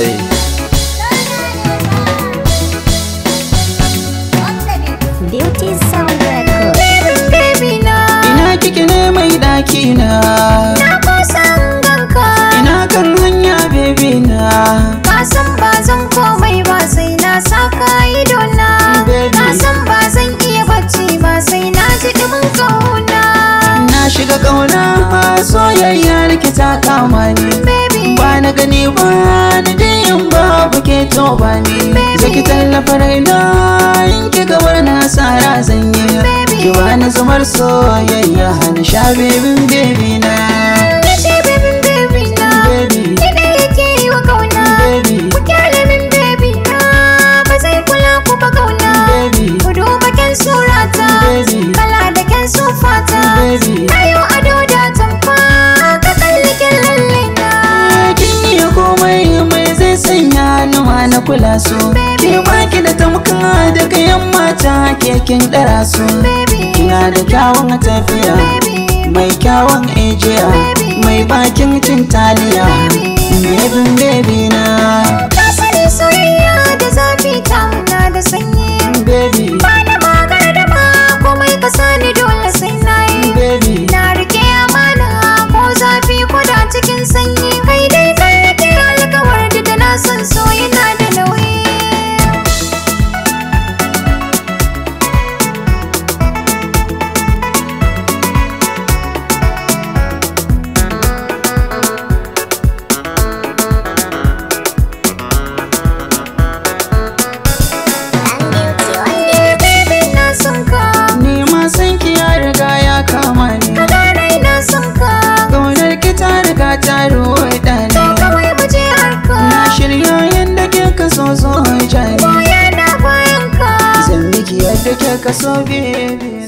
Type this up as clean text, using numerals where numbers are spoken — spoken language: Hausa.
wallahi. Beauty Sound Record. Baby na, Ina kike ne mai ɗaki na? na kusan ganka. Ina kan hanya baby na. Ka san ba zan komai ba sai na saka idona. Baby. Ka san ba zan iya bacci ba sai na ji dumin kauna. Na shiga ƙauna soyayya rikita kama ni. Baby, Ba na gani ba ni dai in babu ke to ba ni. Zaki tallafa raina in ki gabar na sara zan yi. Ki bani zumar soyayya hana sha bebin baby na. Nishe baby na, Baby. ina yake yi wa kauna. Baby. Ku kyale min baby na, ba zai kula ku ba kauna. Baby. Ku duba kyan surata, Baby. kala da kyan sufata. Baby. Ayo ado da tamfa, ka kalli kyan lalle na. Kin iya komai mai zai sanya numa na kula su. Ki baki da tamka daga yamma ta kekin ɗara su. Kina da kyawun tafiya, mai kyawun ejiya, mai bakin cin taliya. Baby na, Ka sani soyayya da zafi ta na da sanyi. baby, Ba da magana da ma komai ka sani dole sai na yi. baby. Na rike amana ko zafi ko da cikin sanyi. Kai dai kan rike alkawar da na san so yana da nauyi. Baby na son ka, Ni ma san ki ya riga ya kama ni. ka gane ina son ka. Ƙaunar ki ta riga ta ruwaita To ni. kawai mu je harka. Na shirya yadda kika so so jani. Goya na bayan ka. Zan miki yadda kika so baby.